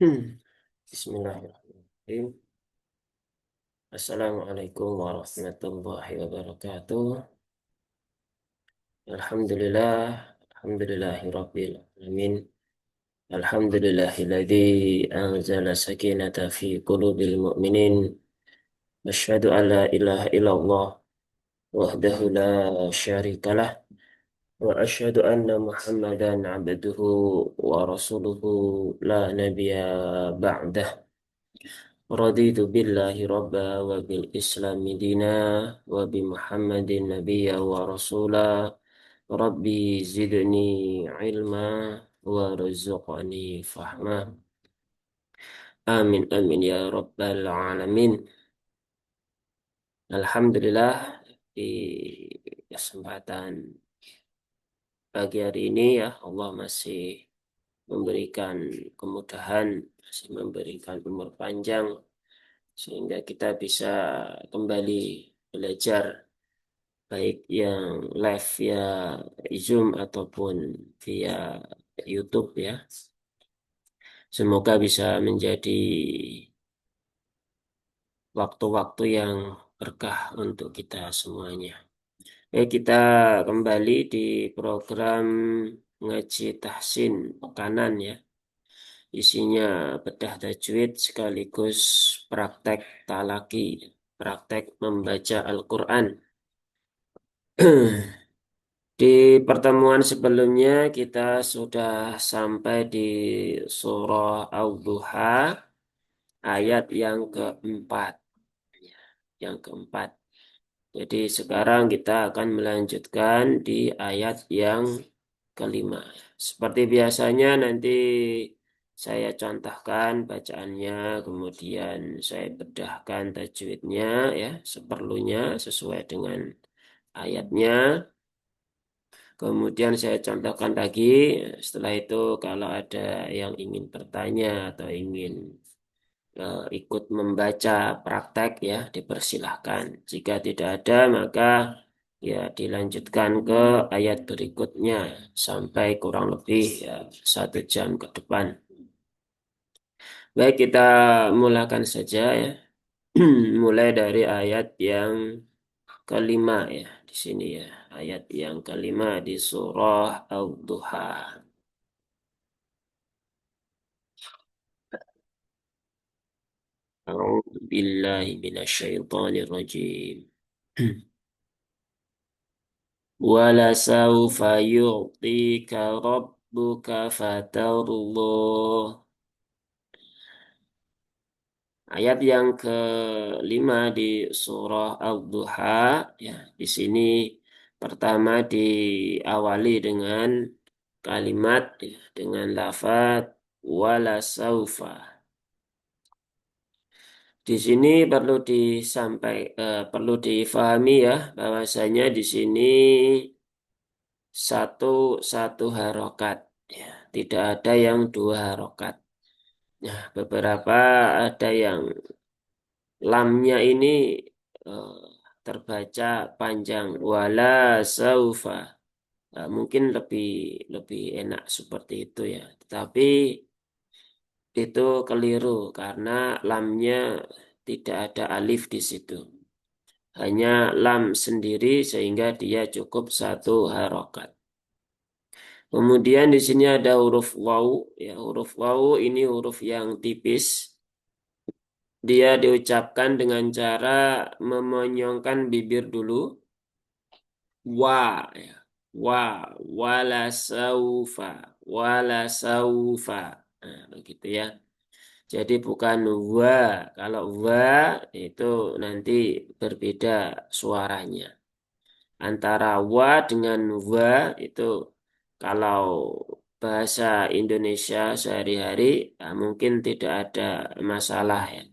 Bismillahirrahmanirrahim. Assalamualaikum warahmatullahi wabarakatuh. Alhamdulillah, alhamdulillahi rabbil alamin. Alhamdulillahilladzi anzala sakinata fi qulubil mu'minin. Asyhadu an la ilaha illallah wahdahu la syarikalah wa asyhadu anna Muhammadan abduhu wa rasuluhu la nabiyya ba'dah. Raditu billahi rabba wa bil islami dina wa bi muhammadin nabiyya wa rasula rabbi zidni ilma wa rizqani fahma amin amin ya rabbal alamin. Alhamdulillah, di kesempatan pagi hari ini ya Allah masih memberikan kemudahan, masih memberikan umur panjang sehingga kita bisa kembali belajar baik yang live via Zoom ataupun via YouTube ya. Semoga bisa menjadi waktu-waktu yang berkah untuk kita semuanya. Kita kembali di program ngaji tahsin pekanan ya. Isinya bedah tajwid sekaligus praktek talaki, praktek membaca Al-Quran. Di pertemuan sebelumnya kita sudah sampai di surah Al-Duha ayat yang keempat. Yang keempat. Jadi sekarang kita akan melanjutkan di ayat yang kelima. Seperti biasanya nanti saya contohkan bacaannya, kemudian saya bedahkan tajwidnya ya, seperlunya sesuai dengan ayatnya. Kemudian saya contohkan lagi, setelah itu kalau ada yang ingin bertanya atau ingin ikut membaca praktek ya dipersilahkan. Jika tidak ada maka ya dilanjutkan ke ayat berikutnya sampai kurang lebih ya 1 jam ke depan. Baik kita mulakan saja ya. Mulai dari ayat yang kelima ya di sini ya. Ayat yang kelima di surah Al-Duha. A'udzu billahi minasyaitonir rajim. Walasawfa yu'tika rabbuka fatarullah. Ayat yang kelima di surah Al-Duha ya di sini pertama diawali dengan kalimat ya, dengan lafaz walasaufa. Di sini perlu difahami ya bahwasanya di sini satu satu harokat ya, tidak ada yang 2 harokat. Nah, beberapa ada yang lamnya ini eh, terbaca panjang wala saufa. Mungkin lebih lebih enak seperti itu ya. Tetapi itu keliru karena lamnya tidak ada alif di situ. Hanya lam sendiri sehingga dia cukup 1 harokat. Kemudian di sini ada huruf waw. Ya, huruf waw ini huruf yang tipis. Dia diucapkan dengan cara memonyongkan bibir dulu. Wa, ya. Wa, wala saufa, wala saufa. Nah, begitu ya. Jadi bukan wa. Kalau wa itu nanti berbeda suaranya. Antara wa dengan wa itu kalau bahasa Indonesia sehari-hari mungkin tidak ada masalah ya.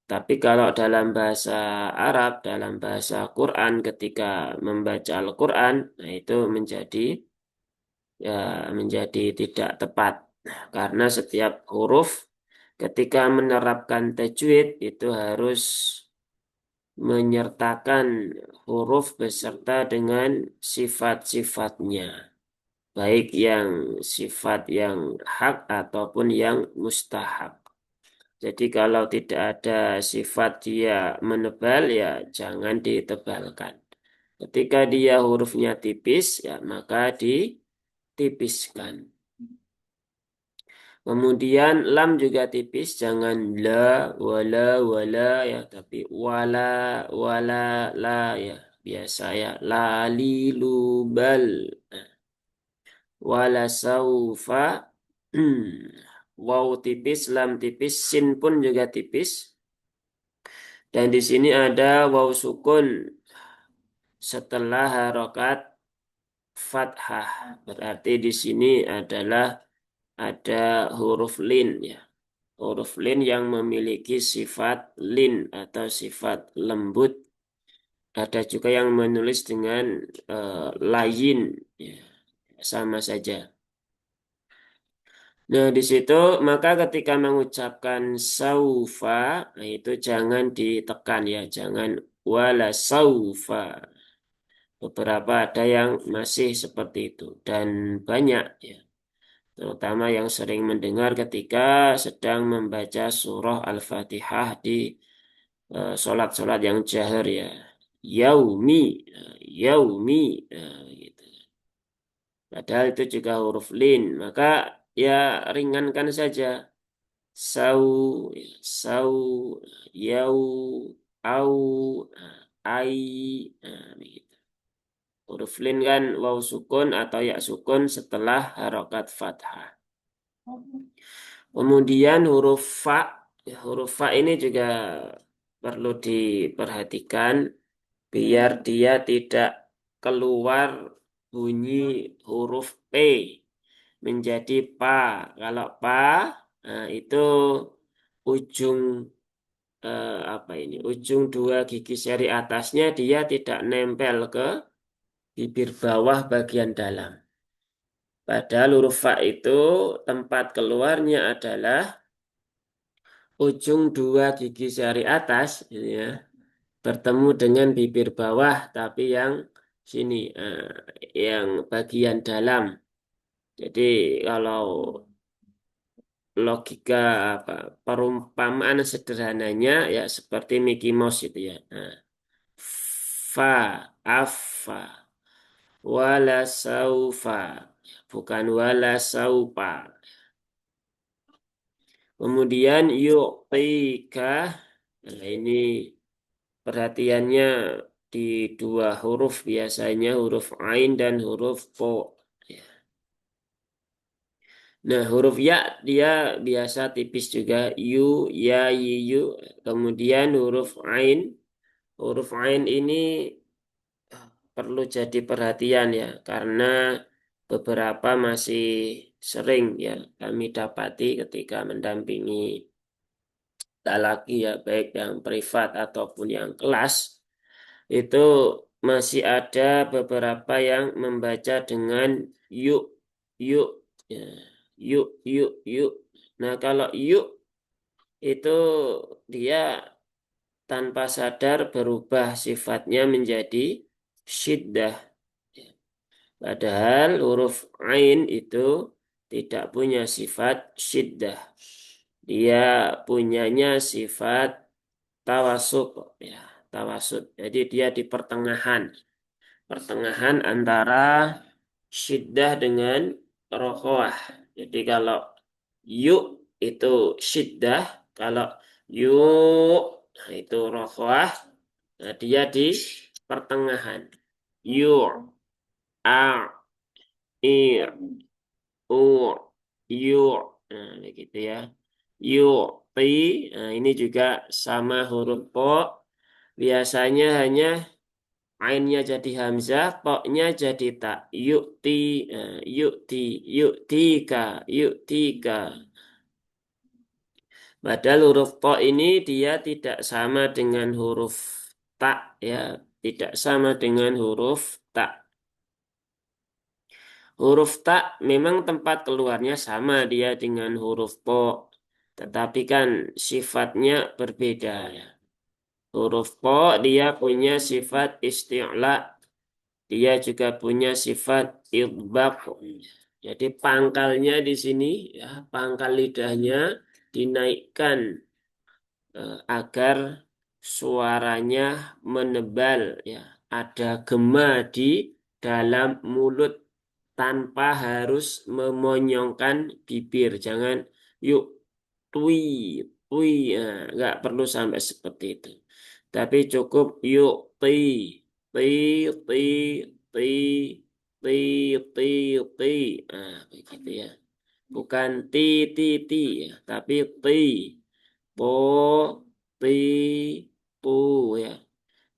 Tapi kalau dalam bahasa Arab, dalam bahasa Quran, ketika membaca Al-Quran, nah itu ya menjadi tidak tepat. Karena setiap huruf ketika menerapkan tajwid itu harus menyertakan huruf beserta dengan sifat-sifatnya. baik yang sifat yang hak ataupun yang mustahak. Jadi kalau tidak ada sifat dia menebal ya jangan ditebalkan. Ketika dia hurufnya tipis ya maka ditipiskan. Kemudian lam juga tipis, jangan la, wala, wala ya, tapi wala, wala, la ya, biasa ya, la, li, lu, bal, wala, saufa, waw tipis, lam tipis, sin pun juga tipis. Dan di sini ada waw sukun setelah harokat fathah. Berarti di sini adalah ada huruf lin ya. Huruf lin yang memiliki sifat lin atau sifat lembut. Ada juga yang menulis dengan layin, ya, sama saja. Nah, di situ maka ketika mengucapkan saufa, nah itu jangan ditekan ya, jangan wala saufa. Beberapa ada yang masih seperti itu dan banyak ya. Terutama yang sering mendengar ketika sedang membaca surah Al-Fatihah di sholat-sholat yang jahar ya. Yaumi, yaumi, gitu. Padahal itu juga huruf lin. Maka ya ringankan saja. Sau, ya, sau, yau, au, ai, begitu. Huruf lin kan waw sukun atau ya sukun setelah harokat fathah. Kemudian huruf fa ini juga perlu diperhatikan biar dia tidak keluar bunyi huruf P menjadi pa. Kalau pa, nah itu ujung apa ini? Ujung dua gigi seri atasnya dia tidak nempel ke bibir bawah bagian dalam. Padahal huruf fa itu tempat keluarnya adalah ujung dua gigi seri atas, gitu ya, bertemu dengan bibir bawah, tapi yang sini, yang bagian dalam. Jadi kalau logika apa perumpamaan sederhananya ya seperti Mickey Mouse itu ya. Nah, fa, afa, wala saufa, bukan wala saupa. Kemudian yu'tika, nah ini perhatiannya di dua huruf biasanya huruf ain dan huruf po. Ya. Nah, huruf ya dia biasa tipis juga yu, ya, yi, yu. Kemudian huruf ain ini perlu jadi perhatian ya karena beberapa masih sering ya kami dapati ketika mendampingi laki ya baik yang privat ataupun yang kelas itu masih ada beberapa yang membaca dengan yuk, yuk, ya, yuk, yuk, yuk. Nah, kalau yuk itu dia tanpa sadar berubah sifatnya menjadi syiddah. Padahal huruf ain itu tidak punya sifat syiddah. Dia punyanya sifat tawasud ya, tawasud. Jadi dia di pertengahan. Pertengahan antara syiddah dengan rokhawah. Jadi kalau yuk itu syiddah, kalau yuk nah itu rokhawah, nah dia di pertengahan. Yuk, a, ir, ur, yuk, nah begitu ya. Yuk, ti, nah ini juga sama huruf po, biasanya hanya ainnya jadi hamzah, poknya jadi tak. Yukti, yukti, yuktika, yuktika. Padahal huruf to ini dia tidak sama dengan huruf tak ya, tidak sama dengan huruf tak. Huruf tak memang tempat keluarnya sama dia dengan huruf po, tetapi kan sifatnya berbeda ya. Huruf po dia punya sifat isti'la. dia juga punya sifat idbaq. Jadi pangkalnya di sini ya, pangkal lidahnya dinaikkan agar suaranya menebal ya. Ada gema di dalam mulut tanpa harus memonyongkan bibir. Jangan yuk tui, tui, ya, nggak perlu sampai seperti itu. Tapi cukup yuk ti, ti, ti, ti, ti, ti, ti. Nah, begitu ya. Bukan ti, ti, ti, ya, tapi ti, po, ti, pu, ya.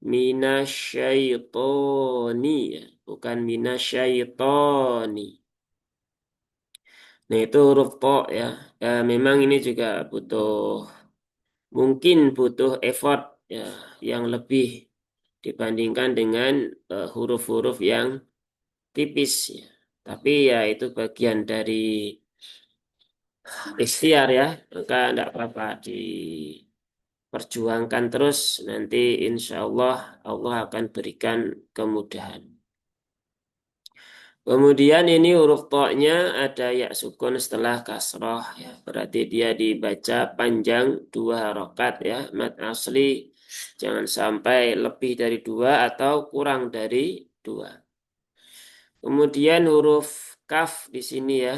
Minasyaitoni, ya. Bukan minasyaitoni. Nah, itu huruf to ya. Ya, memang ini juga mungkin butuh effort ya yang lebih dibandingkan dengan huruf-huruf yang tipis ya. Tapi ya itu bagian dari ikhtiar ya, maka tidak apa-apa diperjuangkan terus. Nanti insya Allah Allah akan berikan kemudahan. Kemudian ini huruf to-nya ada ya sukun setelah kasroh ya. Berarti dia dibaca panjang 2 harokat ya. Mad asli jangan sampai lebih dari 2 atau kurang dari 2. Kemudian huruf kaf di sini ya.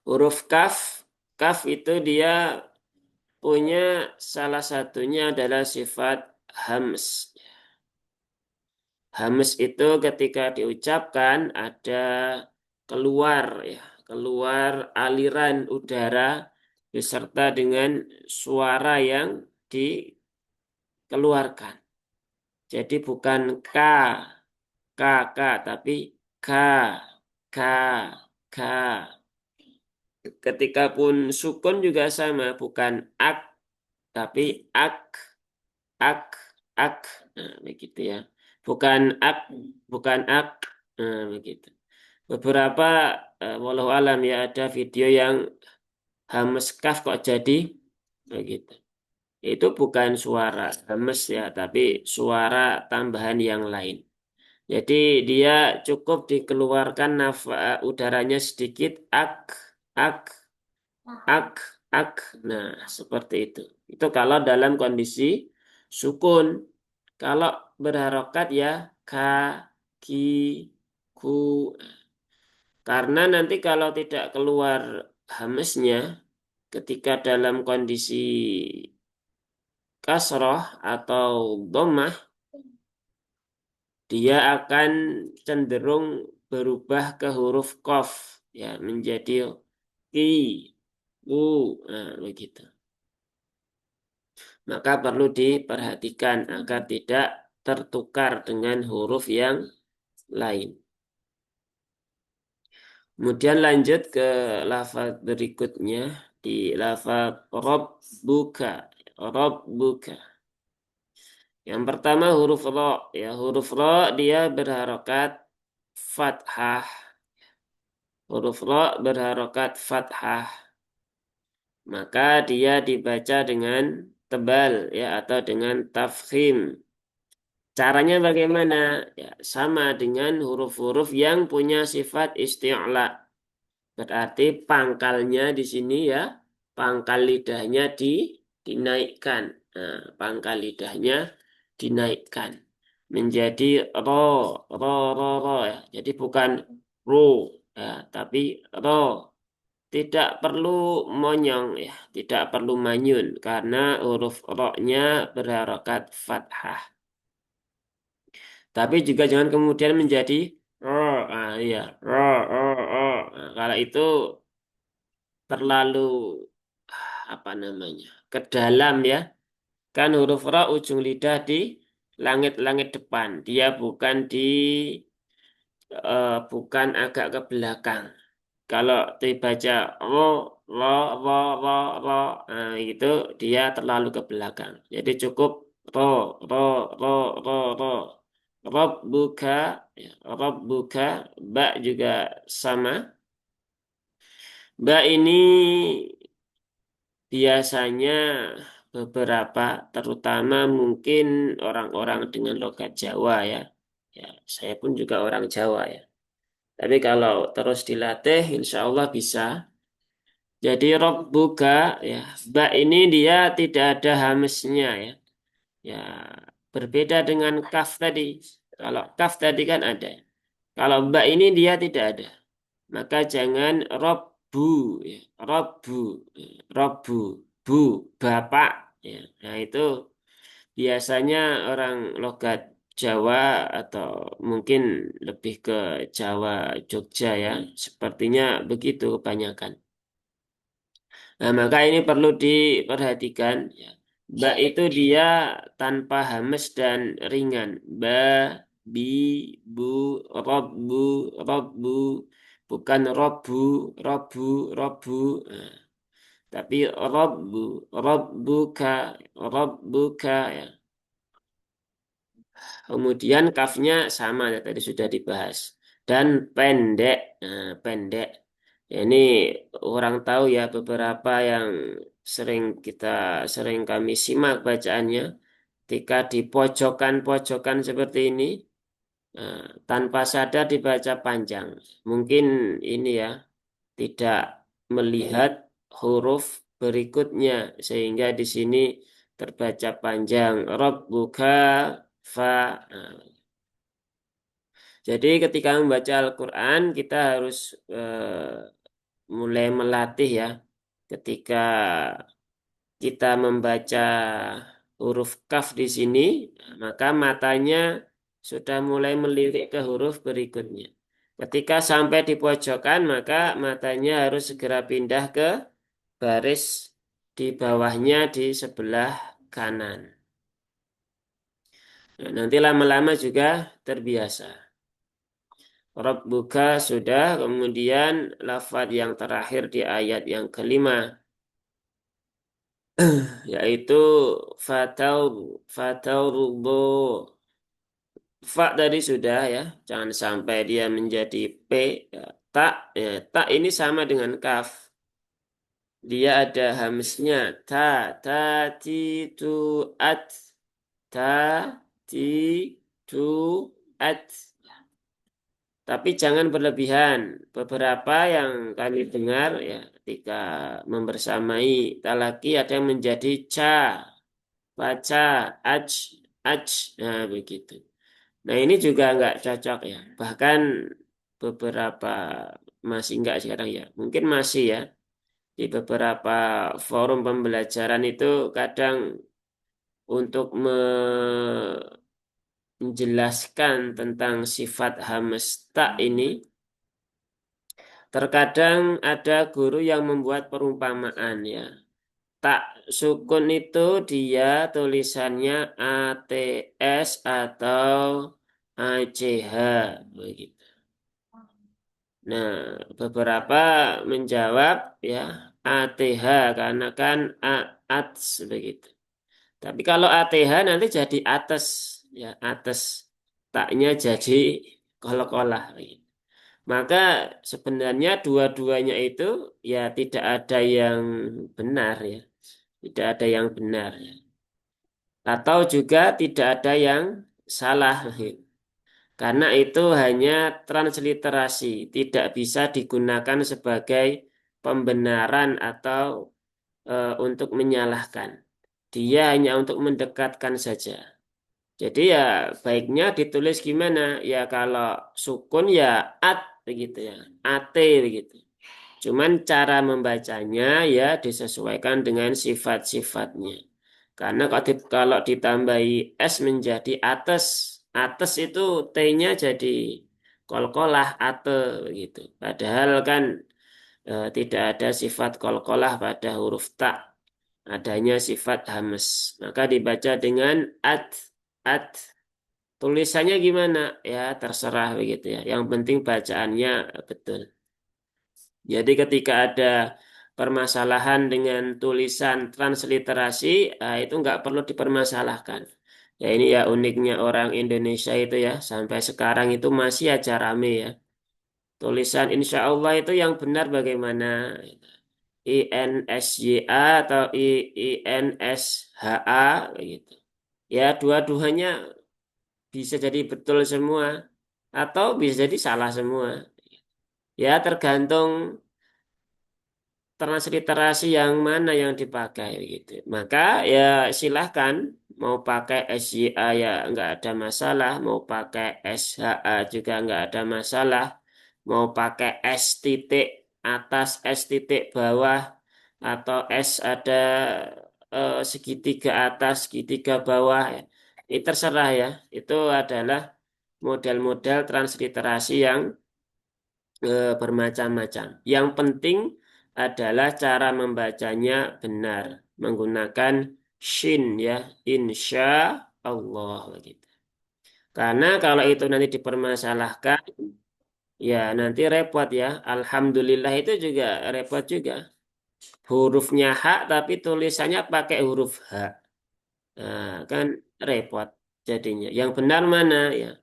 Huruf kaf, kaf itu dia punya salah satunya adalah sifat hams. Hames itu ketika diucapkan ada keluar ya, keluar aliran udara beserta dengan suara yang dikeluarkan. Jadi bukan k, k, tapi k, k, k. Ketika pun sukun juga sama, bukan ak, tapi ak, ak, ak. Nah, begitu ya. Bukan ak, bukan ak. Nah, begitu. Beberapa walau alam ya ada video yang hames kaf kok jadi begitu. Itu bukan suara hames ya, tapi suara tambahan yang lain. Jadi dia cukup dikeluarkan udaranya sedikit ak, ak, ak, ak. Nah, seperti itu. Itu kalau dalam kondisi sukun. Kalau berharokat ya ka, ki, ku. Karena nanti kalau tidak keluar hamesnya ketika dalam kondisi kasroh atau dhammah, dia akan cenderung berubah ke huruf qaf ya menjadi ki, u, nah, begitu. Maka perlu diperhatikan agar tidak tertukar dengan huruf yang lain. Kemudian lanjut ke lafaz berikutnya di lafaz rabbuka, rabbuka. Yang pertama huruf ro ya, huruf ro dia berharokat fathah. Huruf ro berharokat fathah. Maka dia dibaca dengan tebal ya atau dengan tafkhim. Caranya bagaimana? Ya, sama dengan huruf-huruf yang punya sifat isti'la. Berarti pangkalnya di sini ya, pangkal lidahnya dinaikkan. Nah, pangkal lidahnya dinaikkan menjadi ro, ro ya. Jadi bukan ro ya, tapi ro. Tidak perlu monyong ya, tidak perlu manyun karena huruf ro-nya berharokat fathah. Tapi juga jangan kemudian menjadi ro, iya, ro, ro, ro. Nah, kalau itu terlalu apa namanya ke dalam ya, kan huruf ro ujung lidah di langit-langit depan, dia bukan agak ke belakang. Kalau dibaca ro, ro, ro, ro, ro, nah, itu dia terlalu ke belakang. Jadi cukup ro, ro, ro, ro, ro. Rob buka, ya, rob buka, ba juga sama. Ba ini biasanya beberapa, terutama mungkin orang-orang dengan logat Jawa ya. Ya, saya pun juga orang Jawa ya. Tapi kalau terus dilatih, insya Allah bisa. Jadi rob buka ya, ba ini dia tidak ada hamesnya ya. Ya, berbeda dengan kaf tadi. Kalau kaf tadi kan ada. Kalau ba ini dia tidak ada. Maka jangan robbu, ya. Robbu, ya. Robbu, bu, bapak. Ya. Nah itu biasanya orang logat Jawa atau mungkin lebih ke Jawa Jogja ya. Sepertinya begitu kebanyakan. Nah, maka ini perlu diperhatikan ya. Ba itu dia tanpa hamas dan ringan. Ba, bi, bu, robbu, robbu, bukan robbu, robbu, robbu. Nah, tapi robbu, robbuka, robbuka ya. Kemudian kafnya sama ya, tadi sudah dibahas. Dan pendek, nah, pendek. Ya, ini orang tahu ya beberapa yang sering kita sering kami simak bacaannya. Ketika di pojokan-pojokan seperti ini, nah, tanpa sadar dibaca panjang. Mungkin ini ya tidak melihat huruf berikutnya sehingga di sini terbaca panjang. Rabbuka fa. Nah, jadi ketika membaca Al-Quran kita harus mulai melatih ya. Ketika kita membaca huruf kaf di sini, maka matanya sudah mulai melirik ke huruf berikutnya. Ketika sampai di pojokan, maka matanya harus segera pindah ke baris di bawahnya di sebelah kanan. Nah, nanti lama-lama juga terbiasa. Rabbuka sudah, kemudian lafaz yang terakhir di ayat yang kelima, yaitu fataurubo. Fa tadi sudah ya, jangan sampai dia menjadi P. Ya, tak, ya, tak ini sama dengan kaf. Dia ada hamsnya. Ta, ti, tu, at. Ta, ti, tu, at. Tapi jangan berlebihan. Beberapa yang kami dengar ya ketika membersamai talaki ada yang menjadi ca, baca, aj, aj. Nah begitu. Nah ini juga nggak cocok ya. Bahkan beberapa masih nggak sekarang ya. Mungkin masih ya. Di beberapa forum pembelajaran itu kadang untuk menjelaskan tentang sifat hamasta ini, terkadang ada guru yang membuat perumpamaan ya. Tak sukun itu dia tulisannya ATS atau ACH begitu. Nah, beberapa menjawab ya ATH karena kan ATS begitu. Tapi kalau ATH nanti jadi atas ya atas taknya jadi kol-kolah begitu. Maka sebenarnya dua-duanya itu ya tidak ada yang benar ya. Tidak ada yang benar ya. Atau juga tidak ada yang salah. Karena itu hanya transliterasi, tidak bisa digunakan sebagai pembenaran atau untuk menyalahkan. Dia hanya untuk mendekatkan saja. Jadi ya baiknya ditulis gimana? Ya kalau sukun ya at begitu ya, at begitu. Cuman cara membacanya ya disesuaikan dengan sifat-sifatnya. Karena kalau ditambahi S menjadi ates, ates itu T-nya jadi kolkolah ate begitu. Padahal kan tidak ada sifat kolkolah pada huruf ta, adanya sifat hamas. Maka dibaca dengan at. Tulisannya gimana? Ya terserah begitu ya. Yang penting bacaannya betul. Jadi ketika ada permasalahan dengan tulisan transliterasi, itu nggak perlu dipermasalahkan. Ya ini ya uniknya orang Indonesia itu ya, sampai sekarang itu masih aja rame ya. Tulisan insya Allah itu yang benar bagaimana? INSYA atau INSHA gitu. Ya, dua-duanya bisa jadi betul semua atau bisa jadi salah semua. Ya, tergantung transliterasi yang mana yang dipakai gitu. Maka ya silahkan mau pakai SYA ya nggak ada masalah, mau pakai SHA juga nggak ada masalah, mau pakai S titik atas S titik bawah atau S ada segitiga atas segitiga bawah ya. Ini terserah ya. Itu adalah model-model transliterasi yang bermacam-macam. Yang penting adalah cara membacanya benar menggunakan shin ya, insya Allah gitu. Karena kalau itu nanti dipermasalahkan, ya nanti repot ya. Alhamdulillah itu juga repot juga. Hurufnya H tapi tulisannya pakai huruf H. Nah, kan repot jadinya. Yang benar mana ya?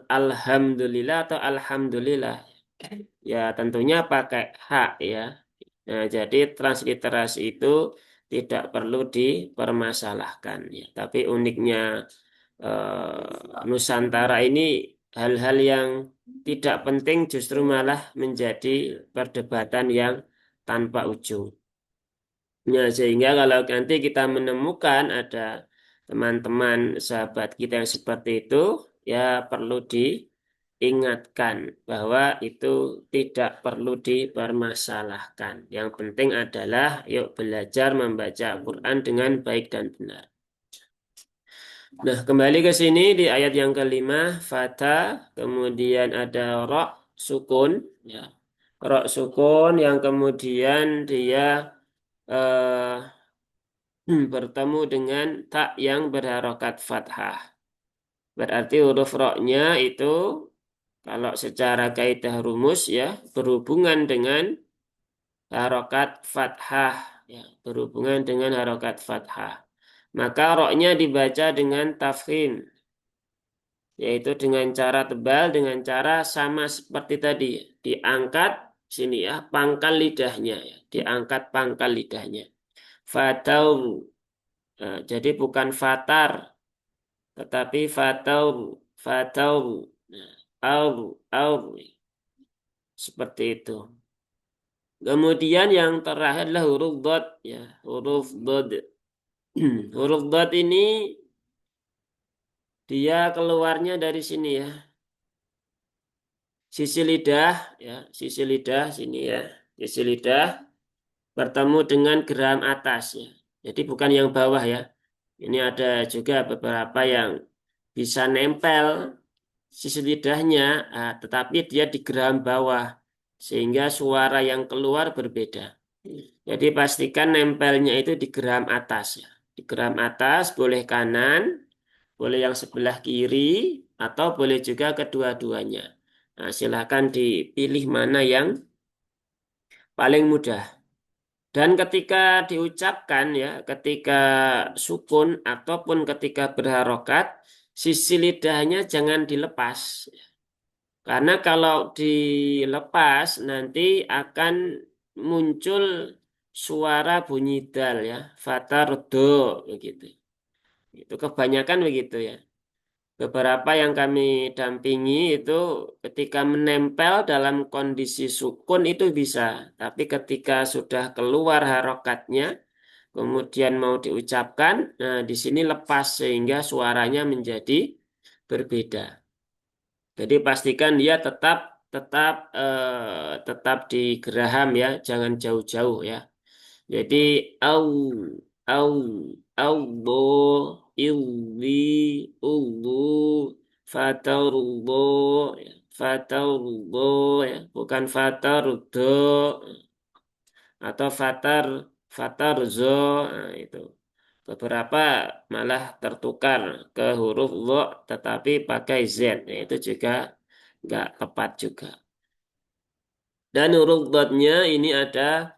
Alhamdulillah atau alhamdulillah. Ya tentunya pakai hak ya. Nah, jadi transliterasi itu tidak perlu dipermasalahkan ya. Tapi uniknya Nusantara ini hal-hal yang tidak penting justru malah menjadi perdebatan yang tanpa ujung. Ya, sehingga kalau nanti kita menemukan ada teman-teman sahabat kita yang seperti itu, ya perlu diingatkan bahwa itu tidak perlu dipermasalahkan. Yang penting adalah yuk belajar membaca Al-Quran dengan baik dan benar. Nah, kembali ke sini di ayat yang kelima, fata, kemudian ada ro, sukun, ya. Ro sukun yang kemudian dia eh, bertemu dengan tak yang berharokat fathah. Berarti huruf roknya itu kalau secara kaidah rumus ya berhubungan dengan harokat fathah. Ya, berhubungan dengan harokat fathah. Maka roknya dibaca dengan tafkhim, yaitu dengan cara tebal, dengan cara sama seperti tadi. Diangkat sini ya, pangkal lidahnya. Ya. Diangkat pangkal lidahnya. Fatau. Nah, jadi bukan fatar, tetapi fatau, fatau, nah, au, seperti itu. Kemudian yang terakhir adalah huruf dot, ya, huruf dot. Huruf dot ini dia keluarnya dari sini ya, sisi lidah, ya, sisi lidah sini ya, sisi lidah bertemu dengan geram atas ya. Jadi bukan yang bawah ya. Ini ada juga beberapa yang bisa nempel sisi lidahnya, tetapi dia di geram bawah, sehingga suara yang keluar berbeda. Jadi pastikan nempelnya itu di geram atas ya. Di geram atas boleh kanan, boleh yang sebelah kiri, atau boleh juga kedua-duanya. Nah, silakan dipilih mana yang paling mudah. Dan ketika diucapkan ya, ketika sukun ataupun ketika berharokat, sisi lidahnya jangan dilepas. Karena kalau dilepas nanti akan muncul suara bunyi dal ya, fatardo begitu. Itu kebanyakan begitu ya. Beberapa yang kami dampingi itu ketika menempel dalam kondisi sukun itu bisa, tapi ketika sudah keluar harokatnya, kemudian mau diucapkan, nah di sini lepas sehingga suaranya menjadi berbeda. Jadi pastikan dia tetap tetap tetap di geraham ya, jangan jauh-jauh ya. Jadi au au Allah illi ulu fatarullah ya, fatarullah ya, bukan fataruddo atau fatarzo, nah, itu. Beberapa malah tertukar ke huruf lo tetapi pakai Z. Nah, itu juga nggak tepat juga. Dan huruf dotnya ini ada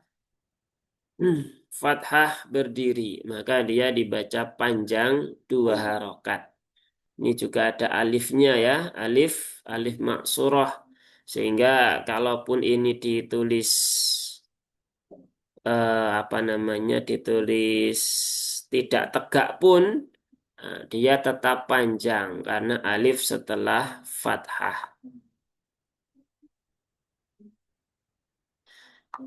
hmm, fathah berdiri. Maka dia dibaca panjang dua harokat. Ini juga ada alifnya ya. Alif, alif maksurah. Sehingga kalaupun ini ditulis apa namanya ditulis tidak tegak pun dia tetap panjang karena alif setelah fathah.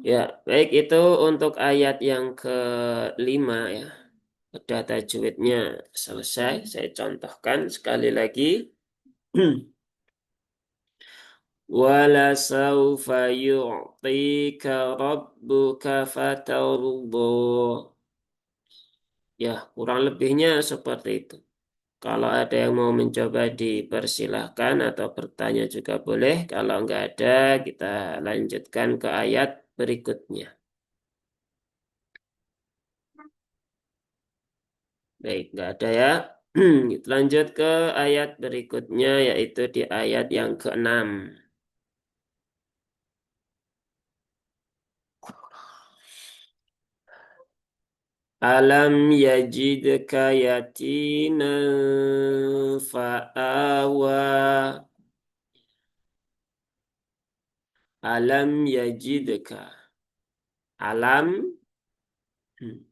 Ya, baik itu untuk ayat yang kelima ya. Udah tajwidnya selesai. Saya contohkan sekali lagi. Wala saufa yu'tika rabbuka fatardu. Ya, kurang lebihnya seperti itu. Kalau ada yang mau mencoba dipersilahkan atau bertanya juga boleh. Kalau nggak ada, kita lanjutkan ke ayat berikutnya. Baik, nggak ada ya. Kita lanjut ke ayat berikutnya, yaitu di ayat yang keenam. Alam yajidka yatiman fa'awa. Alam yajidka. Alam. Hmm.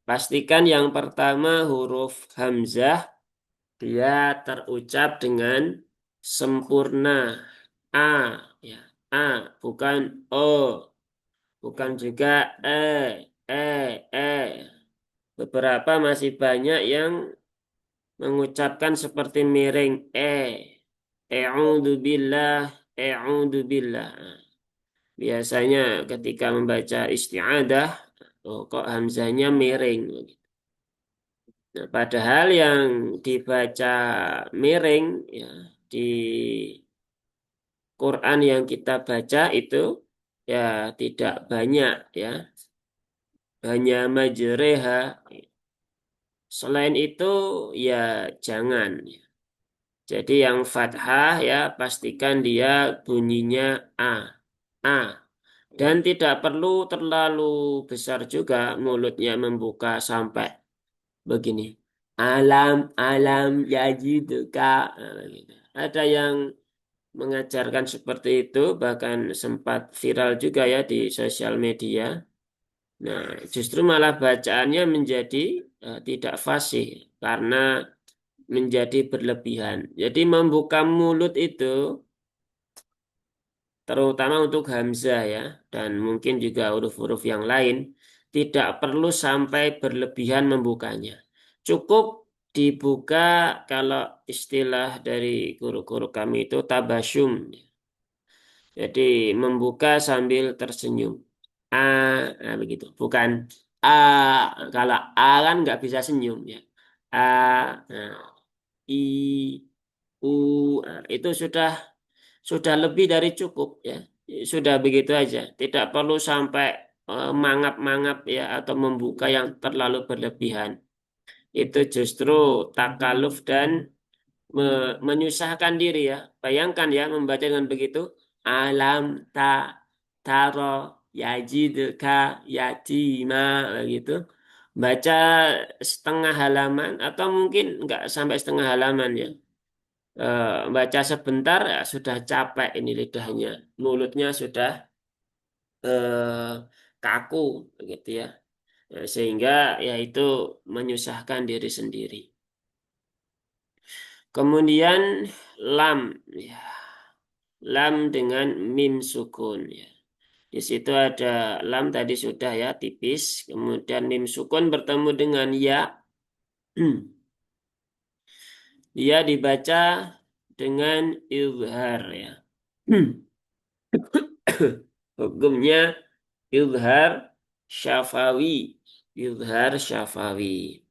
Pastikan yang pertama huruf hamzah dia terucap dengan sempurna. A, ya. A, bukan O. Bukan juga e. Beberapa masih banyak yang mengucapkan seperti miring E'udzubillah, e'udzubillah. Biasanya ketika membaca isti'adah, oh kok hamzahnya miring. Nah, padahal yang dibaca miring ya di Quran yang kita baca itu ya tidak banyak ya, hanya majreha. Selain itu ya jangan. Jadi yang fathah ya pastikan dia bunyinya A. A. Dan tidak perlu terlalu besar juga mulutnya membuka sampai begini. Alam, alam, yajiduka. Nah, gitu. Ada yang mengajarkan seperti itu, bahkan sempat viral juga ya di sosial media. Nah, justru malah bacaannya menjadi tidak fasih karena menjadi berlebihan. Jadi membuka mulut itu terutama untuk hamzah ya dan mungkin juga huruf-huruf yang lain tidak perlu sampai berlebihan membukanya. Cukup dibuka kalau istilah dari guru-guru kami itu tabasyum. Jadi membuka sambil tersenyum. A, nah begitu. Bukan A, kalau A kan nggak bisa senyum ya. A, nah, I, U, nah, itu sudah lebih dari cukup ya. Sudah begitu aja. Tidak perlu sampai mangap-mangap ya atau membuka yang terlalu berlebihan. Itu justru takaluf dan menyusahkan diri ya. Bayangkan ya membaca dengan begitu. Alam ta taro yajiduka yatima begitu. Baca setengah halaman atau mungkin nggak sampai setengah halaman ya. Baca sebentar ya sudah capek ini lidahnya, mulutnya sudah eh, kaku begitu ya. Sehingga ya itu menyusahkan diri sendiri. Kemudian lam ya. Lam dengan mim sukun ya. Di situ ada lam tadi sudah ya tipis, kemudian mim sukun bertemu dengan ya. Dia dibaca dengan izhar ya. Hukumnya izhar syafawi. Izhar syafawi.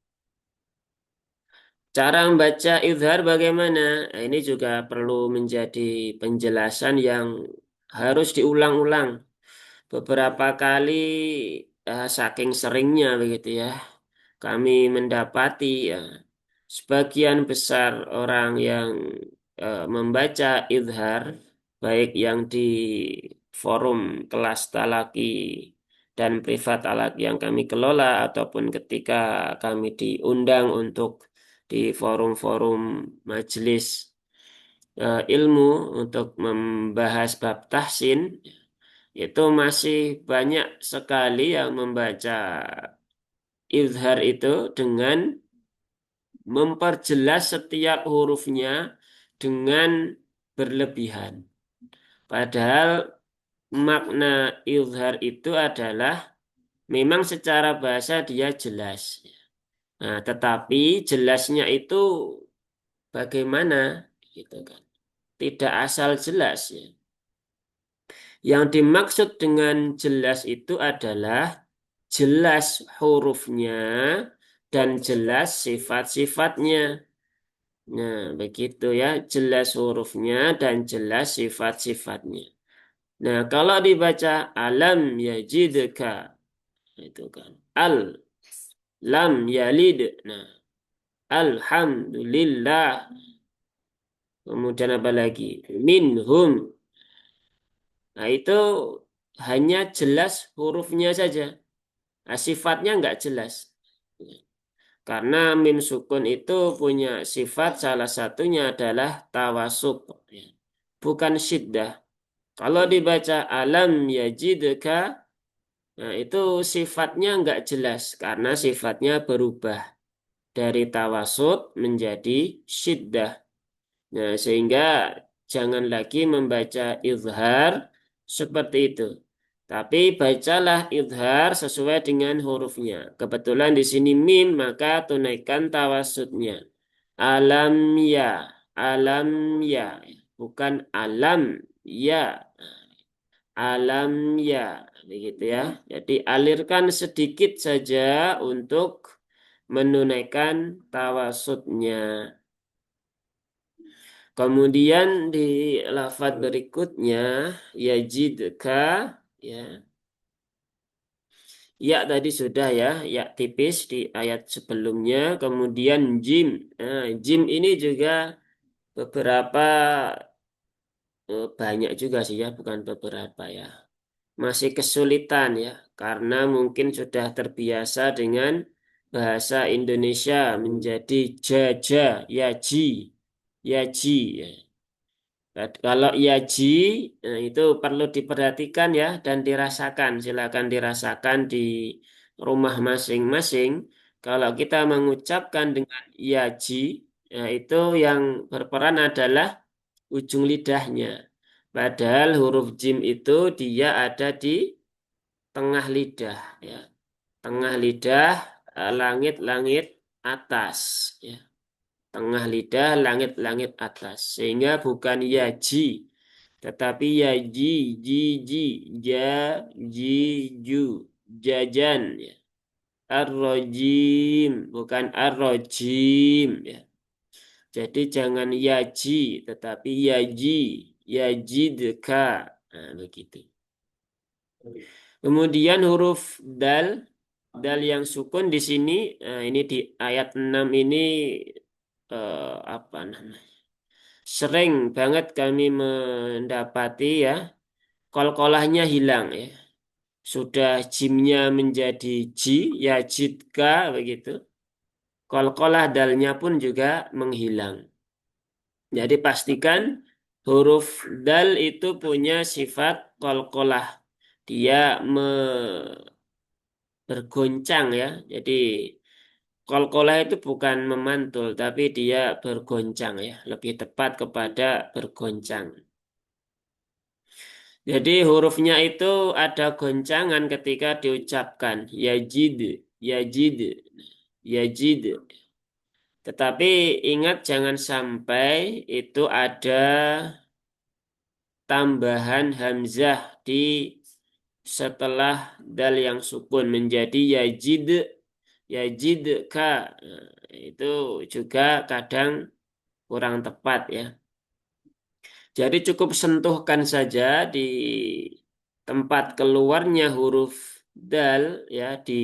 Cara membaca izhar bagaimana? Nah, ini juga perlu menjadi penjelasan yang harus diulang-ulang beberapa kali saking seringnya begitu ya. Kami mendapati ya, sebagian besar orang yang membaca izhar baik yang di forum kelas talaki dan privat talaki yang kami kelola ataupun ketika kami diundang untuk di forum-forum majelis ilmu untuk membahas bab tahsin itu masih banyak sekali yang membaca izhar itu dengan memperjelas setiap hurufnya dengan berlebihan. Padahal makna izhar itu adalah memang secara bahasa dia jelas. Nah, tetapi jelasnya itu bagaimana? Gitu kan. Tidak asal jelas ya. Yang dimaksud dengan jelas itu adalah jelas hurufnya dan jelas sifat-sifatnya. Nah, begitu ya, jelas hurufnya dan jelas sifat-sifatnya. Nah, kalau dibaca alam yajidka itu kan al lam yalid. Nah, alhamdulillah. Kemudian apa lagi? Minhum. Nah, itu hanya jelas hurufnya saja. Nah, sifatnya nggak jelas. Karena mim sukun itu punya sifat salah satunya adalah tawasuk. Bukan syiddah. Kalau dibaca alam yajidka, nah itu sifatnya nggak jelas. Karena sifatnya berubah dari tawasud menjadi syiddah. Nah, sehingga jangan lagi membaca izhar seperti itu. Tapi bacalah izhar sesuai dengan hurufnya. Kebetulan di sini mim, maka tunaikan tawasudnya. Alam ya, alam ya, bukan alam ya, alam ya, begitu ya. Jadi alirkan sedikit saja untuk menunaikan tawasudnya. Kemudian di lafaz berikutnya yajidka ya. Ya tadi sudah ya, ya tipis di ayat sebelumnya. Kemudian jim. Nah, jim ini juga beberapa banyak juga sih ya, bukan beberapa ya. Masih kesulitan ya, karena mungkin sudah terbiasa dengan bahasa Indonesia menjadi jaja, yaji, yaji. Ya. Kalau yaji itu perlu diperhatikan ya dan dirasakan. Silakan dirasakan di rumah masing-masing. Kalau kita mengucapkan dengan yaji, itu yang berperan adalah ujung lidahnya. Padahal huruf jim itu dia ada di tengah lidah, ya. Tengah lidah, langit-langit atas, ya. Tengah lidah, langit-langit atas. Sehingga bukan yaji, tetapi yaji, ji, ji, ja, ji, ju, jajan, ya. Ar-rojim, bukan ar-rojim, ya. Jadi jangan yaji, tetapi yaji, yajidka. Nah, begitu. Kemudian huruf dal, dal yang sukun di sini, ini di ayat 6 ini apa namanya? Sering banget kami mendapati ya, kolkolahnya hilang ya. Sudah jimnya menjadi ji, ya jidka begitu. Kolkolah dalnya pun juga menghilang. Jadi pastikan huruf dal itu punya sifat kolkolah. Dia bergoncang ya. Jadi kolkolah itu bukan memantul, tapi dia bergoncang ya. Lebih tepat kepada bergoncang. Jadi hurufnya itu ada goncangan ketika diucapkan. Yajid, yajid, yajid. Tetapi ingat jangan sampai itu ada tambahan hamzah di setelah dal yang sukun menjadi yajid, yajid ka. Nah, itu juga kadang kurang tepat ya. Jadi cukup sentuhkan saja di tempat keluarnya huruf dal ya di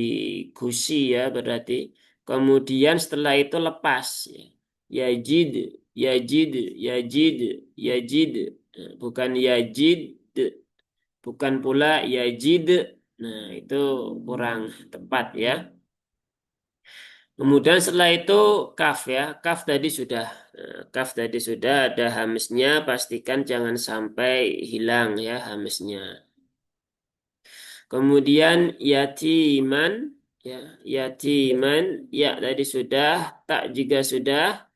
gusi ya berarti. Kemudian setelah itu lepas ya. Yajid, yajid, yajid, yajid. Nah, bukan yajid, bukan pula yajid. Nah, itu kurang tepat ya. Kemudian setelah itu kaf ya. Kaf tadi sudah. Kaf tadi sudah ada hamisnya. Pastikan jangan sampai hilang ya hamisnya. Kemudian yatiman, ya, yatiman, ya tadi sudah, tak juga sudah,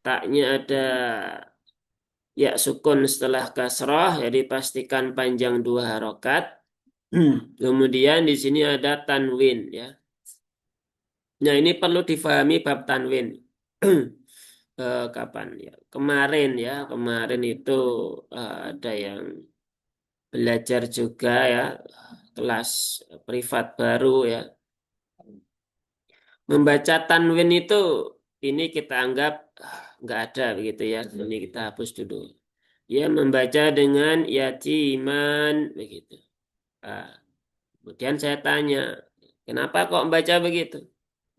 taknya ada ya sukun setelah kasroh, jadi pastikan panjang dua harokat. Kemudian di sini ada tanwin, ya. Nah ini perlu difahami bab tanwin. Kapan ya? Kemarin ya, kemarin itu ada yang belajar juga ya, kelas privat baru ya. Membaca tanwin itu ini kita anggap nggak ada begitu ya. Ini kita hapus dulu. Ya membaca dengan yatiman begitu. Ah, kemudian saya tanya, kenapa kok membaca begitu?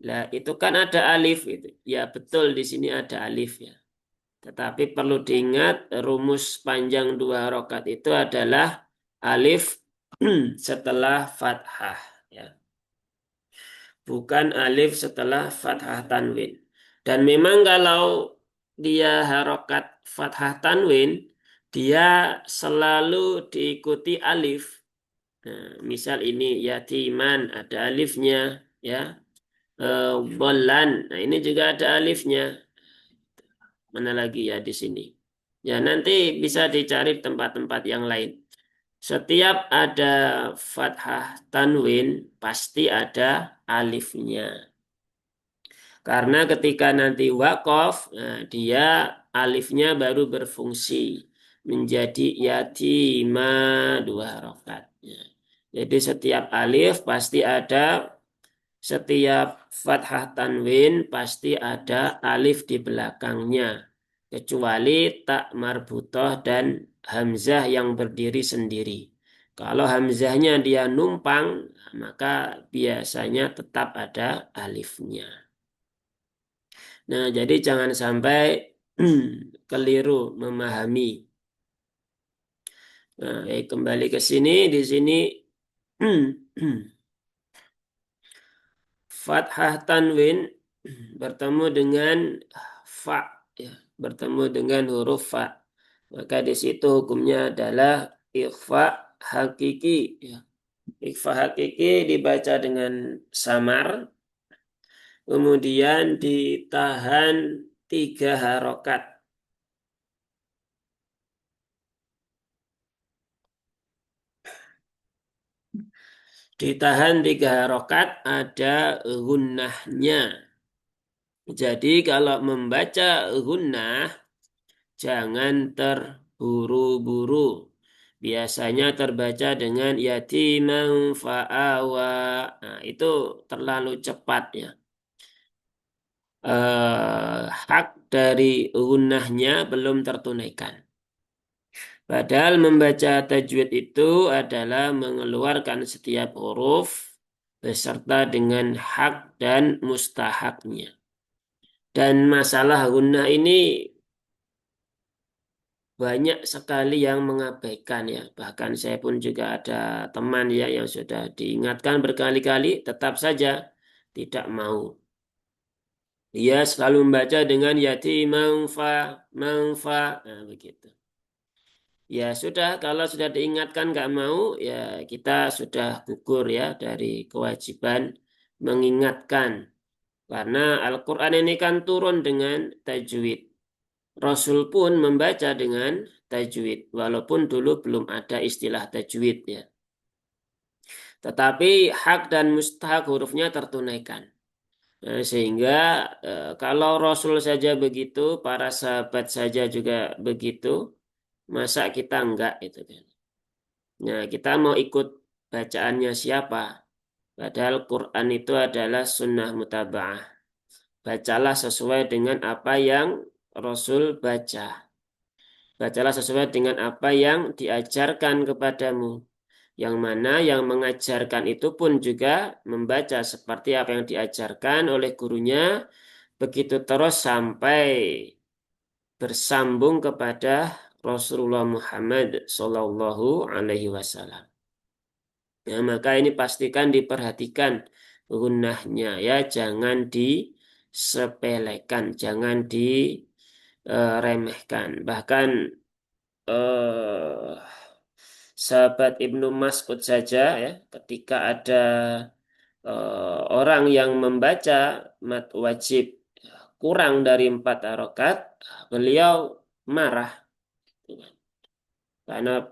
Lah itu kan ada alif gitu. Ya betul di sini ada alif ya. Tetapi perlu diingat rumus panjang dua rokat itu adalah alif setelah fathah ya. Bukan alif setelah fathah tanwin. Dan memang kalau dia harokat fathah tanwin, dia selalu diikuti alif. Nah, misal ini yatiman ada alifnya ya. Bolan. Nah, ini juga ada alifnya. Mana lagi ya di sini? Ya, nanti bisa dicari tempat-tempat yang lain. Setiap ada fathah tanwin, pasti ada alifnya. Karena ketika nanti wakof, nah, dia alifnya baru berfungsi menjadi yatima dua harokat. Ya. Jadi setiap alif pasti ada, setiap fathah tanwin pasti ada alif di belakangnya. Kecuali tak marbutoh dan hamzah yang berdiri sendiri. Kalau hamzahnya dia numpang, maka biasanya tetap ada alifnya. Nah, jadi jangan sampai keliru memahami. Nah, kembali ke sini, di sini fathah tanwin bertemu dengan fa, ya, bertemu dengan huruf fa. Maka di situ hukumnya adalah ikhfa hakiki. Ya. Ikhfa hakiki dibaca dengan samar, kemudian ditahan tiga harokat. Ditahan tiga harokat ada gunnahnya. Jadi kalau membaca gunnah jangan terburu-buru. Biasanya terbaca dengan yatimang fa'awa. Nah, itu terlalu cepat ya. Hak dari gunnahnya belum tertunaikan. Padahal membaca tajwid itu adalah mengeluarkan setiap huruf beserta dengan hak dan mustahaknya. Dan masalah gunnah ini banyak sekali yang mengabaikan ya. Bahkan saya pun juga ada teman ya yang sudah diingatkan berkali-kali tetap saja tidak mau. Dia selalu membaca dengan yati mangfa, mangfa, nah begitu. Ya sudah, kalau sudah diingatkan nggak mau, ya kita sudah gugur ya dari kewajiban mengingatkan. Karena Al-Quran ini kan turun dengan tajwid. Rasul pun membaca dengan tajwid, walaupun dulu belum ada istilah tajwid ya. Tetapi hak dan mustahak hurufnya tertunaikan. Nah, sehingga kalau Rasul saja begitu, para sahabat saja juga begitu, masa kita enggak itu kan. Nah, kita mau ikut bacaannya siapa? Padahal Quran itu adalah sunnah mutaba'ah. Bacalah sesuai dengan apa yang Rasul baca. Bacalah sesuai dengan apa yang diajarkan kepadamu. Yang mana yang mengajarkan itu pun juga membaca seperti apa yang diajarkan oleh gurunya. Begitu terus sampai bersambung kepada Rasulullah Muhammad Sallallahu Alaihi Wasallam. Ya, maka ini pastikan diperhatikan gunahnya ya, jangan disepelekan, jangan diremehkan. Bahkan sahabat Ibnu Mas'ud saja ya, ketika ada orang yang membaca mat wajib kurang dari 4 rakaat, beliau marah karena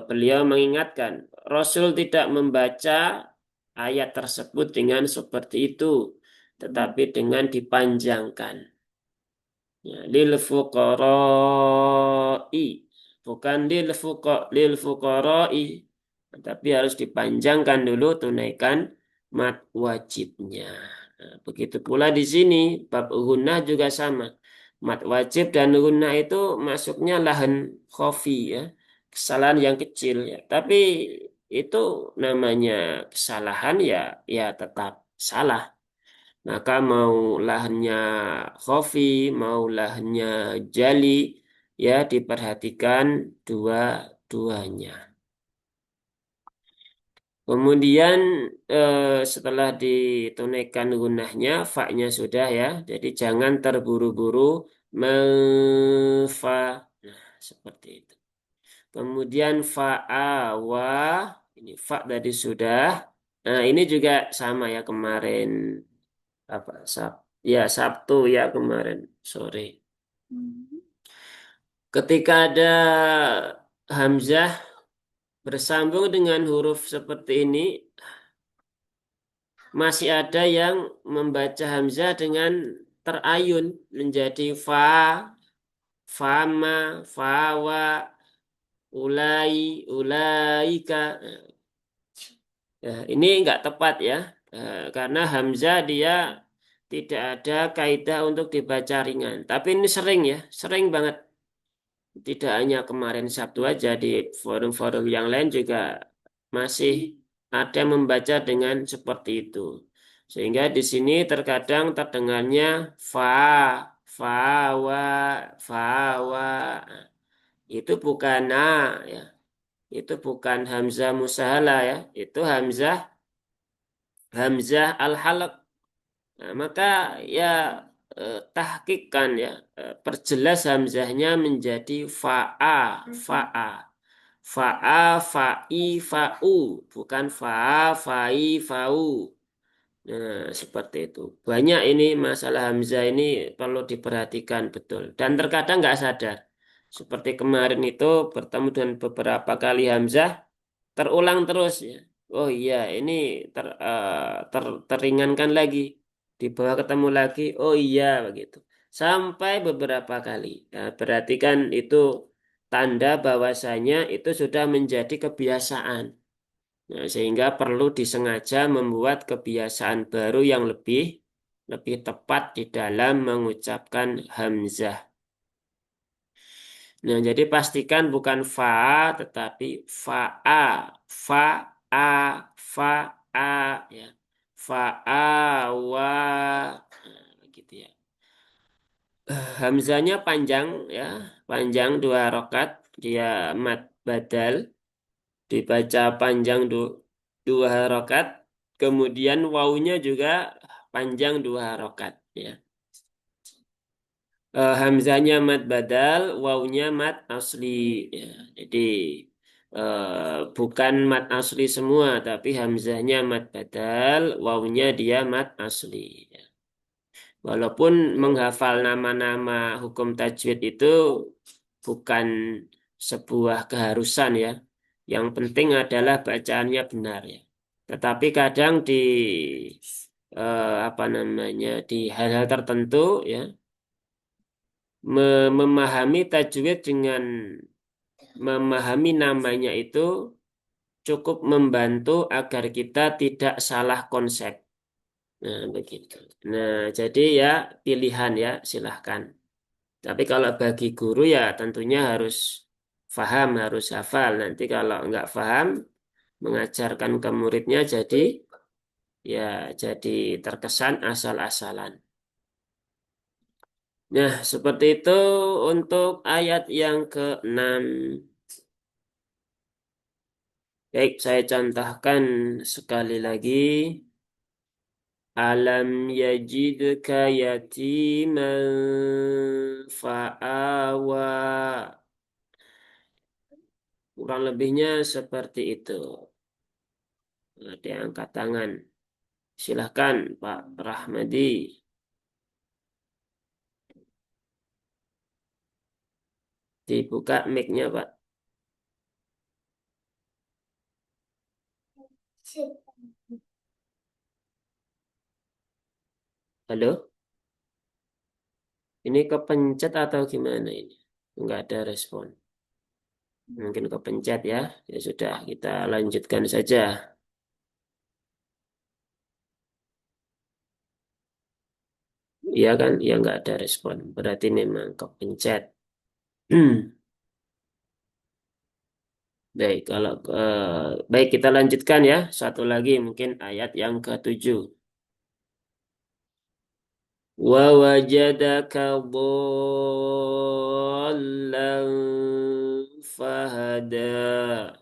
beliau mengingatkan Rasul tidak membaca ayat tersebut dengan seperti itu, tetapi dengan dipanjangkan. Ya, lil fuqara'i, bukan lil fuqara'i, tapi harus dipanjangkan dulu tunaikan mat wajibnya. Nah, begitu pula di sini bab gunnah juga sama. Mat wajib dan gunnah itu masuknya lahan khofi ya, kesalahan yang kecil ya. Tapi itu namanya kesalahan ya, ya tetap salah. Maka mau lahannya khofi, mau lahannya jali, ya diperhatikan dua-duanya. Kemudian setelah ditunaikan gunahnya, fa-nya sudah ya. Jadi jangan terburu-buru mefa. Nah, seperti itu. Kemudian fa'awa, ini fa tadi sudah. Nah, ini juga sama ya kemarin apa ya Sabtu ya kemarin sore. Ketika ada hamzah bersambung dengan huruf seperti ini, masih ada yang membaca hamzah dengan terayun menjadi fa, fama, fawa, ulai, ulaika. Nah, ini enggak tepat ya. Karena hamzah dia tidak ada kaidah untuk dibaca ringan. Tapi ini sering ya, sering banget. Tidak hanya kemarin Sabtu aja, di forum-forum yang lain juga masih ada yang membaca dengan seperti itu. Sehingga di sini terkadang terdengarnya fa, fa, wa, fa, wa. Itu bukan na ya. Itu bukan hamzah musahala ya. Itu hamzah al-halq. Nah, maka ya tahqiqkan ya, perjelas hamzahnya menjadi fa'a, fa'a, fa'a, fa'i, fa'u, bukan fa'a, fa'i, fa'u. Nah, seperti itu. Banyak ini masalah hamzah ini perlu diperhatikan betul. Dan terkadang nggak sadar. Seperti kemarin itu bertemu dengan beberapa kali hamzah, terulang terus ya. Oh iya, ini teringankan lagi. Di bawah ketemu lagi. Oh iya, begitu. Sampai beberapa kali. Nah, berarti kan itu tanda bahwasanya itu sudah menjadi kebiasaan. Nah, sehingga perlu disengaja membuat kebiasaan baru yang lebih lebih tepat di dalam mengucapkan hamzah. Nah, jadi pastikan bukan fa tetapi fa-a, fa-a, fa-a ya. Fa-a wa nah, begitu ya. Hamzanya panjang ya, panjang 2 rakaat, dia mad badal, dibaca panjang 2 rakaat, kemudian wawunya juga panjang 2 rakaat ya. Hamzanya mad badal, wawunya mad asli. Ya. Jadi bukan mad asli semua, tapi hamzanya mad badal, wawunya dia mad asli. Ya. Walaupun menghafal nama-nama hukum tajwid itu bukan sebuah keharusan ya. Yang penting adalah bacaannya benar ya. Tetapi kadang di apa namanya di hal-hal tertentu ya, memahami tajwid dengan memahami namanya itu cukup membantu agar kita tidak salah konsep. Nah, begitu. Nah, jadi ya pilihan ya, silahkan. Tapi kalau bagi guru ya tentunya harus faham, harus hafal. Nanti kalau nggak faham, mengajarkan ke muridnya ya jadi terkesan asal-asalan. Nah, seperti itu untuk ayat yang ke-6. Baik, saya contohkan sekali lagi. Alam yajidka yatiman fa'awa. Kurang lebihnya seperti itu. Ada yang angkat tangan. Silahkan Pak Rahmadi. Dibuka mic-nya Pak. Halo? Ini kepencet atau gimana ini? Enggak ada respon. Mungkin kepencet ya. Ya sudah, kita lanjutkan saja. Iya kan? Ya enggak ada respon. Berarti memang kepencet. Baik, kalau baik kita lanjutkan ya. Satu lagi mungkin ayat yang ketujuh. Wa wajadaka dhallan fahada.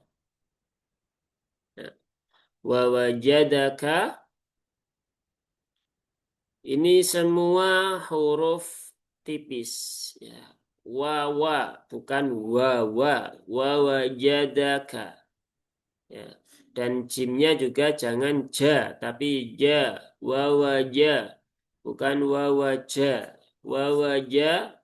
Nah, wa wajadaka ini semua huruf tipis ya. Wa bukan wa wajadaka ya. Dan jimnya juga jangan ja tapi ja wawaja bukan wawaja wawaja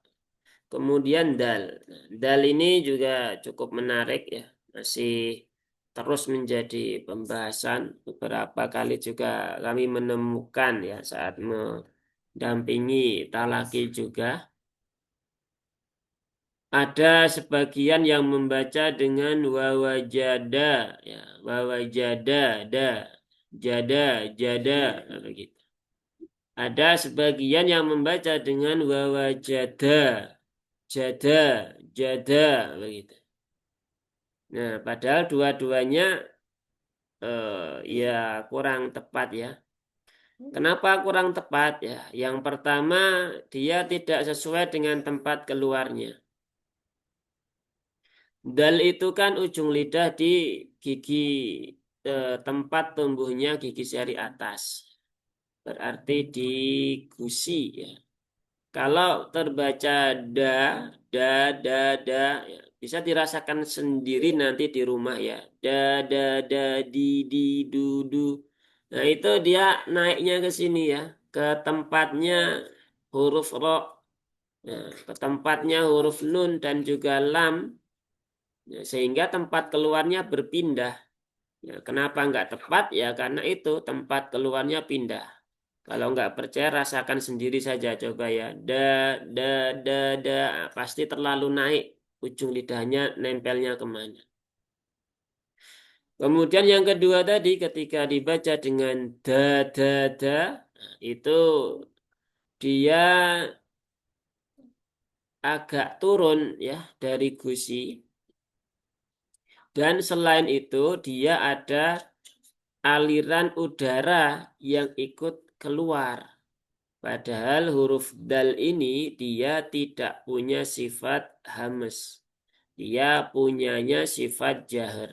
kemudian dal. Nah, dal ini juga cukup menarik ya, masih terus menjadi pembahasan. Beberapa kali juga kami menemukan ya saat mendampingi talaki juga ada sebagian yang membaca dengan wawajada, ya, wawajada, da, jada, jada, begitu. Ada sebagian yang membaca dengan wawajada, jada, jada, begitu. Nah, padahal dua-duanya ya kurang tepat ya. Kenapa kurang tepat ya? Yang pertama, dia tidak sesuai dengan tempat keluarnya. Dal itu kan ujung lidah di gigi tempat tumbuhnya gigi seri atas. Berarti di gusi ya. Kalau terbaca da, da, da, da, ya, bisa dirasakan sendiri nanti di rumah ya. Da, da, da, di, du, du. Nah itu dia naiknya ke sini ya. Ke tempatnya huruf ro. Nah, ke tempatnya huruf nun dan juga lam. Ya, sehingga tempat keluarnya berpindah. Ya, kenapa nggak tepat? Ya karena itu tempat keluarnya pindah. Kalau nggak percaya rasakan sendiri saja coba ya. Da, da, da, da. Pasti terlalu naik. Ujung lidahnya nempelnya kemana. Kemudian yang kedua tadi ketika dibaca dengan da, da, da. Nah, itu dia agak turun ya dari gusi. Dan selain itu dia ada aliran udara yang ikut keluar. Padahal huruf dal ini dia tidak punya sifat hamas. Dia punyanya sifat jahar.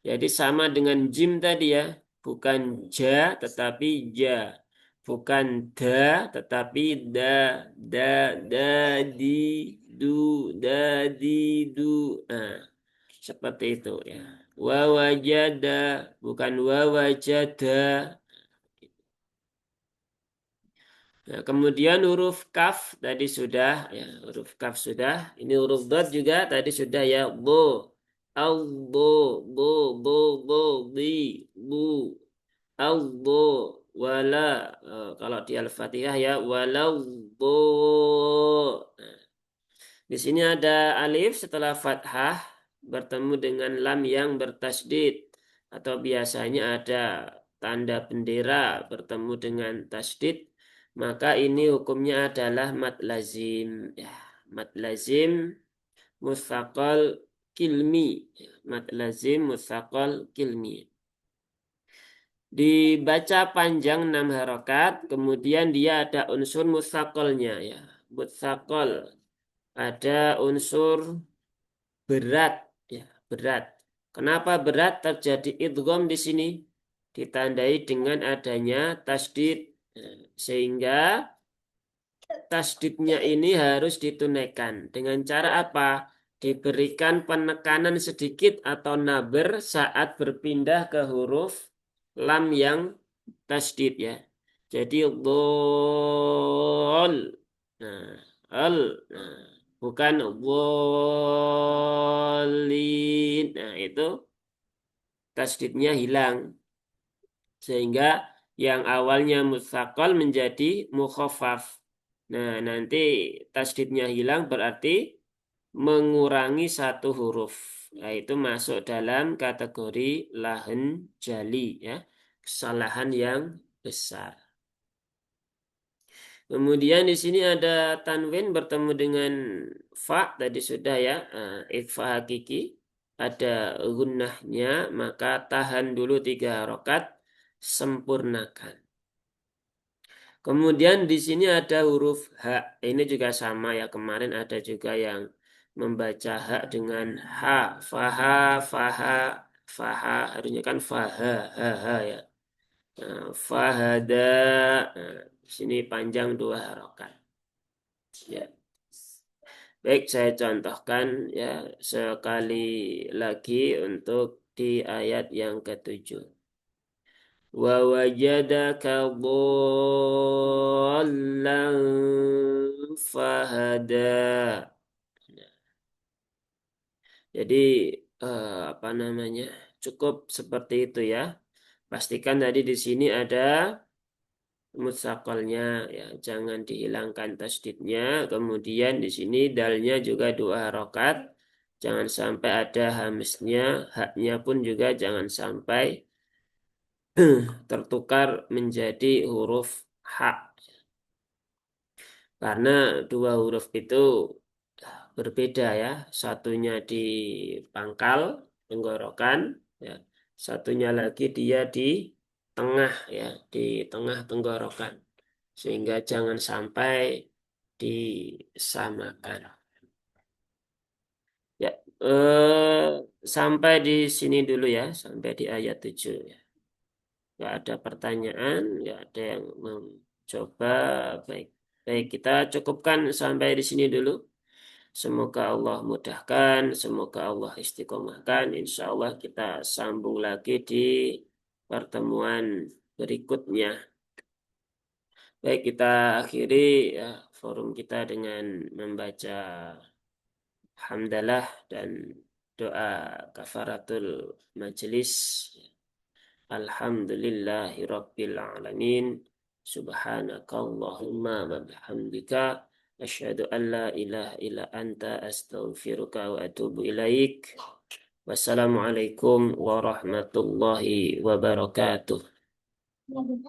Jadi sama dengan jim tadi ya. Bukan ja tetapi ja. Bukan da tetapi da. Da, da, di, du, da, di, du. Nah, seperti itu ya. Wa wajada bukan wa wajada. Nah, kemudian huruf kaf tadi sudah ya, huruf kaf sudah. Ini huruf dot juga tadi sudah ya. Bo, au, bo, bo, bo, bo, bi, bu, au, bo, wala. Kalau di Al-Fatihah ya, walau, bo. Nah, di sini ada alif setelah fathah bertemu dengan lam yang bertasdid atau biasanya ada tanda bendera bertemu dengan tasdid maka ini hukumnya adalah mad lazim ya, mad lazim mustaqal kilmi ya, mad lazim mustaqal kilmi dibaca panjang 6 harokat kemudian dia ada unsur mustaqalnya ya mustaqal ada unsur berat ya berat. Kenapa berat terjadi idgham di sini? Ditandai dengan adanya tasdid. Nah, sehingga tasdidnya ini harus ditunaikan dengan cara apa? diberikan penekanan sedikit atau naber saat berpindah ke huruf lam yang tasdid ya. Jadi dhol. Nah, al. Nah, bukan dholin. Nah, itu tasdidnya hilang sehingga yang awalnya mutsaqal menjadi mukhaffaf. Nah, nanti tasdidnya hilang berarti mengurangi satu huruf. Nah, itu masuk dalam kategori lahan jali ya. Kesalahan yang besar. Kemudian di sini ada tanwin bertemu dengan fa tadi sudah ya, ikhfa hakiki. Ada gunnahnya, maka tahan dulu 3 harokat, sempurnakan. Kemudian di sini ada huruf H. Ini juga sama ya. Kemarin ada juga yang membaca H dengan H. Faha, faha, faha. Harusnya kan faha, ha, ha ya. Nah, fahada. Nah, di sini panjang 2 harokat. Ya. Baik, saya contohkan ya sekali lagi untuk di ayat yang ketujuh. Wa wajadaka dhallan fahada. Jadi apa namanya? Cukup seperti itu ya. Pastikan tadi di sini ada mutsakolnya ya, jangan dihilangkan tasdidnya. Kemudian di sini dalnya juga 2 harokat. Jangan sampai ada hamisnya, haknya pun juga jangan sampai tertukar menjadi huruf hak. Karena 2 huruf itu berbeda ya. Satunya di pangkal tenggorokan, ya. Satunya lagi dia di tengah ya, di tengah tenggorokan. Sehingga jangan sampai disamakan. Ya, sampai di sini dulu ya, sampai di ayat 7 ya. Nggak ada pertanyaan, nggak ada yang mencoba. Baik, baik kita cukupkan sampai di sini dulu. Semoga Allah mudahkan, semoga Allah istiqomahkan. Insya Allah kita sambung lagi di pertemuan berikutnya. Baik, kita akhiri ya, forum kita dengan membaca hamdalah dan doa kafaratul majelis. Alhamdulillahi Rabbil Alamin. Subhanakallahumma wa bihamdika. Asyhadu an la ilaha illa anta astaghfiruka wa atubu ilaik. Wassalamualaikum warahmatullahi wabarakatuh.